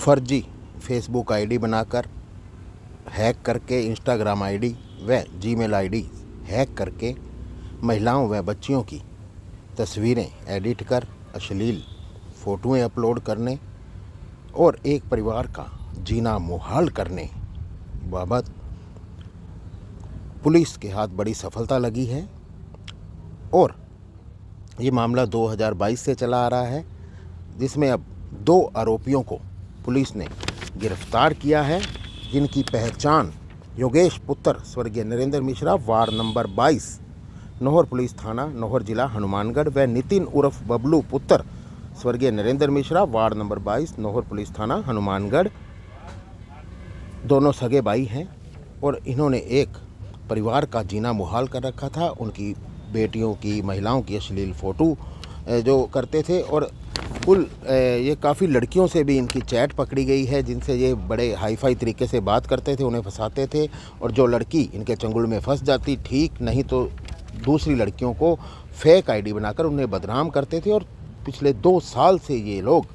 फर्जी Facebook ID बनाकर hack करके इंस्टाग्राम आईडी व जीमेल आईडी हैक करके महिलाओं व बच्चियों की तस्वीरें एडिट कर अश्लील फ़ोटोएं अपलोड करने और एक परिवार का जीना मुहाल करने बाबत पुलिस के हाथ बड़ी सफलता लगी है। और ये मामला 2022 से चला आ रहा है, जिसमें अब 2 आरोपियों को पुलिस ने गिरफ्तार किया है, जिनकी पहचान योगेश पुत्र स्वर्गीय Narendra Mishra ward number 22 Nohar police थाना नौहर जिला हनुमानगढ़ व नितिन उर्फ बबलू पुत्र स्वर्गीय Narendra Mishra ward number 22 Nohar police थाना हनुमानगढ़ दोनों सगे भाई हैं। और इन्होंने एक परिवार का जीना मुहाल कर रखा था। उनकी बेटियों की महिलाओं की अश्लील फ़ोटो जो करते थे और कुल ये काफ़ी लड़कियों से भी इनकी चैट पकड़ी गई है, जिनसे ये बड़े हाईफाई तरीके से बात करते थे, उन्हें फंसाते थे। और जो लड़की इनके चंगुल में फंस जाती ठीक, नहीं तो दूसरी लड़कियों को फेक आईडी बनाकर उन्हें बदनाम करते थे। और पिछले 2 साल से ये लोग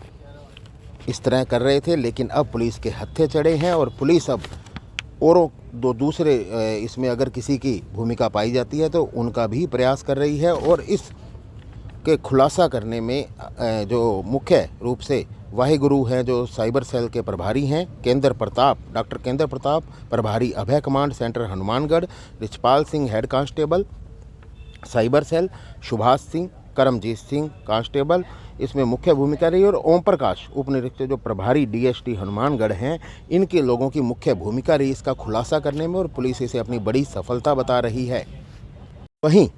इस तरह कर रहे थे, लेकिन अब पुलिस के हत्थे चढ़े हैं और पुलिस अब औरों 2 दूसरे इसमें अगर किसी की भूमिका पाई जाती है तो उनका भी प्रयास कर रही है। और इस के खुलासा करने में जो मुख्य रूप से वाहिगुरु हैं, जो साइबर सेल के प्रभारी हैं, डॉक्टर केंद्र प्रताप प्रभारी Abhay command centre Hanumangarh, Richpal Singh head constable cyber cell, Subhash Singh, Karamjeet Singh constable इसमें मुख्य भूमिका रही। और ओम प्रकाश उप निरीक्षक जो प्रभारी डीएसटी हनुमानगढ़ हैं, इनके लोगों की मुख्य भूमिका रही इसका खुलासा करने में, और पुलिस इसे अपनी बड़ी सफलता बता रही है। वहीं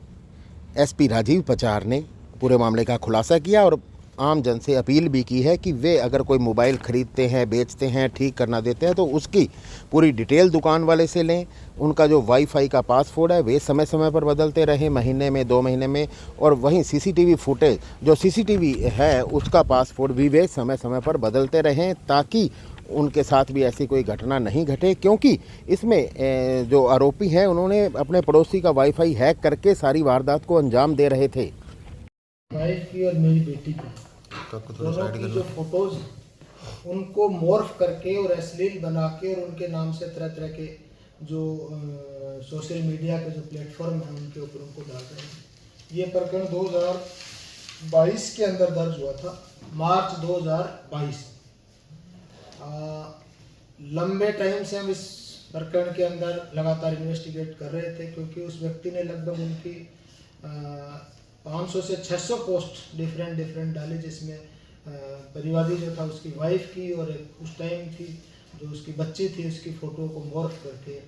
एसपी राजीव पचार ने पूरे मामले का खुलासा किया और आम जन से अपील भी की है कि वे अगर कोई मोबाइल ख़रीदते हैं, बेचते हैं, ठीक करना देते हैं तो उसकी पूरी डिटेल दुकान वाले से लें। उनका जो वाईफाई का पासवर्ड है वे समय समय पर बदलते रहें, महीने में 2 महीने में। और वहीं सीसीटीवी फुटेज जो सीसीटीवी है उसका पासवर्ड भी वे समय समय पर बदलते रहें, ताकि उनके साथ भी ऐसी कोई घटना नहीं घटे। क्योंकि इसमें जो आरोपी हैं उन्होंने अपने पड़ोसी का वाईफाई हैक करके सारी वारदात को अंजाम दे रहे थे। वाइफ की और मेरी बेटी की दोनों की जो फोटोज उनको मॉर्फ करके और अश्लील बना के और उनके नाम से तरह तरह के जो सोशल मीडिया के जो प्लेटफॉर्म हैं उनके ऊपर उनको डाल रहे हैं। ये प्रकरण 2022 के अंदर दर्ज हुआ था, मार्च 2022। लंबे टाइम से हम इस प्रकरण के अंदर लगातार इन्वेस्टिगेट कर रहे थे, क्योंकि उस व्यक्ति ने लगभग उनकी 500 से 600 पोस्ट डिफरेंट डाली, जिसमें परिवादी जो था उसकी वाइफ की और उस टाइम की जो उसकी बच्ची थी उसकी फ़ोटो को मॉर्फ करके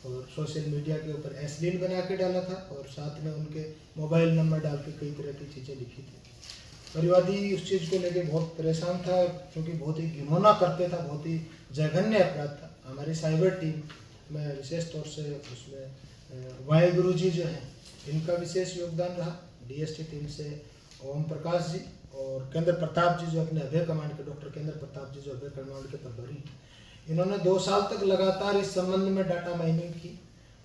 और सोशल मीडिया के ऊपर अश्लील बना के डाला था, और साथ में उनके मोबाइल नंबर डाल के कई तरह की चीज़ें लिखी थी। परिवादी उस चीज़ को लेके बहुत परेशान था, क्योंकि बहुत ही घिनौना करते था, बहुत ही जघन्य अपराध था। हमारी साइबर टीम में विशेष तौर से उसमें वाहिगुरु जी जो हैं इनका विशेष योगदान रहा। डीएसटी टीम से ओम प्रकाश जी और केंद्र प्रताप जी जो अपने अभय कमांड के डॉक्टर केंद्र प्रताप जी जो अभय कमांड के प्रभारी, इन्होंने 2 साल तक लगातार इस संबंध में डाटा माइनिंग की।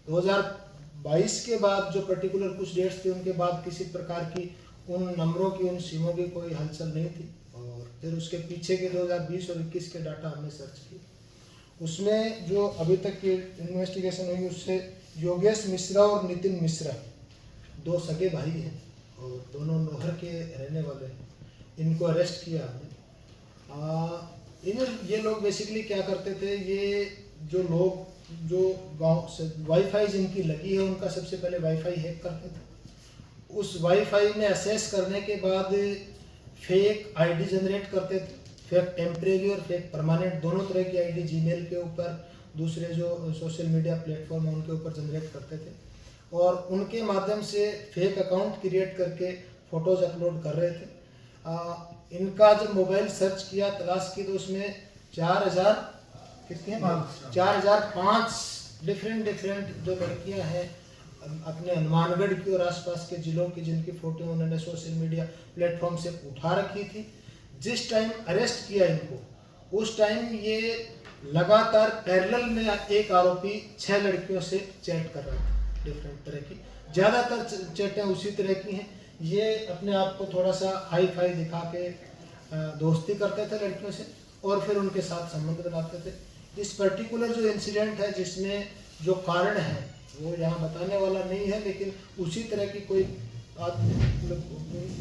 2022 के बाद जो पर्टिकुलर कुछ डेट्स थे उनके बाद किसी प्रकार की उन नंबरों की, उन सिमों की कोई हलचल नहीं थी। और फिर उसके पीछे के 2020 और 21 के डाटा हमने सर्च किए। उसमें जो अभी तक की इन्वेस्टिगेशन हुई उससे योगेश मिश्रा और नितिन मिश्रा 2 सगे भाई हैं और दोनों नौहर के रहने वाले हैं। इनको अरेस्ट किया हमने। ये लोग बेसिकली क्या करते थे, ये जो लोग जो गांव से वाईफाई जिनकी लगी है उनका सबसे पहले वाईफाई हैक करते थे। उस वाईफाई में असेस करने के बाद फेक आईडी जनरेट करते थे, फेक टेम्परेरी और फेक परमानेंट दोनों तरह की आईडी जीमेल के ऊपर, दूसरे जो सोशल मीडिया प्लेटफॉर्म है उनके ऊपर जनरेट करते थे, और उनके माध्यम से फेक अकाउंट क्रिएट करके फ़ोटोज़ अपलोड कर रहे थे। इनका जब मोबाइल सर्च किया, तलाश की, तो उसमें 4005 डिफरेंट जो लड़कियां हैं अपने हनुमानगढ़ की और आसपास के ज़िलों की, जिनकी फ़ोटो उन्होंने सोशल मीडिया प्लेटफॉर्म से उठा रखी थी। जिस टाइम अरेस्ट किया इनको उस टाइम ये लगातार पैरेलल में एक आरोपी 6 लड़कियों से चैट कर रहा था, डिफरेंट तरह की, ज़्यादातर चैटें उसी तरह की हैं। ये अपने आप को थोड़ा सा हाई फाई दिखा के दोस्ती करते थे लड़कियों से, और फिर उनके साथ संबंध बनाते थे। इस पर्टिकुलर जो इंसिडेंट है जिसमें जो कारण है वो यहाँ बताने वाला नहीं है, लेकिन उसी तरह की कोई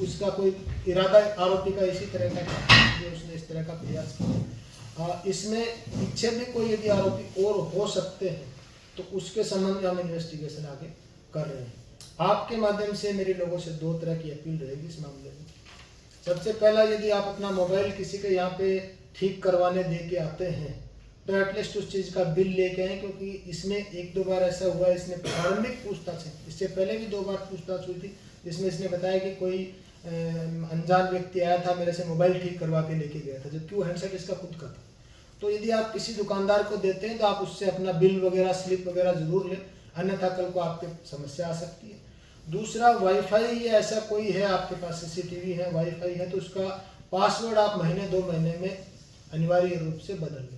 उसका कोई इरादा आरोपी का इसी तरह का था जो उसने इस तरह का प्रयास किया। इसमें पीछे भी कोई यदि आरोपी और हो सकते हैं तो उसके संबंध में हम इन्वेस्टिगेशन आगे कर रहे हैं। आपके माध्यम से मेरे लोगों से दो तरह की अपील रहेगी इस मामले में। सबसे पहला, यदि आप अपना मोबाइल किसी के यहाँ पे ठीक करवाने दे के आते हैं तो एटलीस्ट उस चीज़ का बिल लेके आए, क्योंकि इसमें एक दो बार ऐसा हुआ, इसने प्रारंभिक पूछताछ है, इससे पहले भी 2 बार पूछताछ हुई थी जिसमें इसने बताया कि कोई अनजान व्यक्ति आया था, मेरे से मोबाइल ठीक करवा के लेके गया था, जबकि वो हैंडसेट इसका खुद का था। तो यदि आप किसी दुकानदार को देते हैं तो आप उससे अपना बिल वगैरह, स्लिप वगैरह ज़रूर लें, अन्यथा कल को आपके समस्या आ सकती है। दूसरा, वाईफाई या ऐसा कोई है आपके पास, सीसीटीवी है, वाईफाई है, तो उसका पासवर्ड आप महीने 2 महीने में अनिवार्य रूप से बदल लें।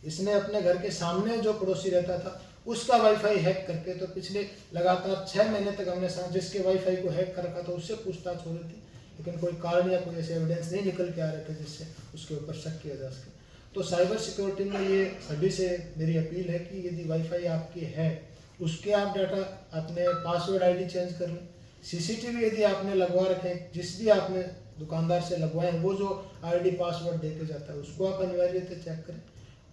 इसने अपने घर के सामने जो पड़ोसी रहता था उसका वाईफाई हैक करके, तो पिछले लगातार 6 महीने तक हमने जिसके वाईफाई को हैक कर रखा था उससे पूछताछ हो रही थी, लेकिन कोई कारण या कोई ऐसे एविडेंस नहीं निकल के आ रहे थे जिससे उसके ऊपर शक किया जा सके। तो साइबर सिक्योरिटी में ये सभी से मेरी अपील है कि यदि वाईफाई आपकी है उसके आप डाटा अपने पासवर्ड आईडी चेंज कर लें। सीसीटीवी यदि आपने लगवा रखे, जिस भी आपने दुकानदार से लगवाए वो जो आईडी पासवर्ड दे के जाता है उसको आप अनिवार्यतः चेक करें।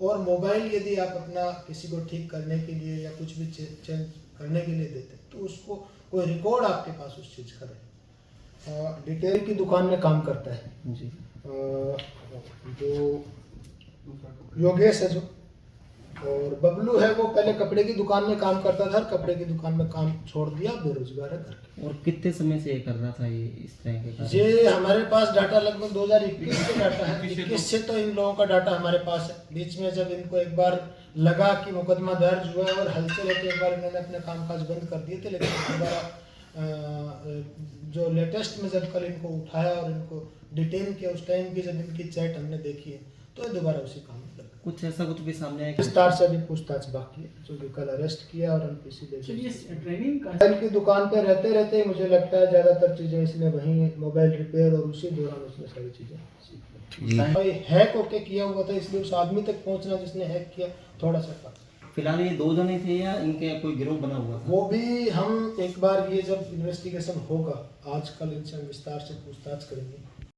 और मोबाइल यदि आप अपना किसी को ठीक करने के लिए या कुछ भी चेंज करने के लिए देते हैं तो उसको कोई रिकॉर्ड आपके पास उस चीज़ का रहे। डिटेल की दुकान में काम करता है जी, जो योगेश है जो, और बबलू है वो पहले कपड़े की दुकान में काम करता था, कपड़े की दुकान में काम छोड़ दिया, बेरोजगार है करके। और कितने समय से ये कर रहा था ये इस तरह के कार्य? ये हमारे पास डाटा लगभग 2021 से डाटा है, 21 से तो इन लोगों का डाटा हमारे पास है। बीच में जब इनको एक बार लगा कि मुकदमा दर्ज हुआ है और हलचल है तो एक बार इन्होंने अपने कामकाज बंद कर दिए थे, लेकिन दोबारा जो लेटेस्ट में जब कल इनको उठाया और इनको डिटेन किया उस टाइम की जब इनकी चैट हमने देखी है तो ये दोबारा उसी काम में लगा। कुछ ऐसा कुछ भी सामने आया? विस्तार से अभी पूछताछ बाकी है, जो कि कल अरेस्ट किया और एलपीसी दे ट्रेनिंग मोबाइल की दुकान पे रहते रहते मुझे लगता है ज़्यादातर चीज़ें इसने वहीं मोबाइल रिपेयर और उसी दौरान उसने सारी चीज़ें सीख ली। हैक होके किया हुआ था, इसलिए उस आदमी तक पहुंचना जिसने हैक किया थोड़ा सा था। फिलहाल ये 2 जने थे या इनके कोई गिरोह बना हुआ था? वो भी हम एक बार ये जब इन्वेस्टिगेशन होगा आज कल इनसे हम विस्तार से पूछताछ करेंगे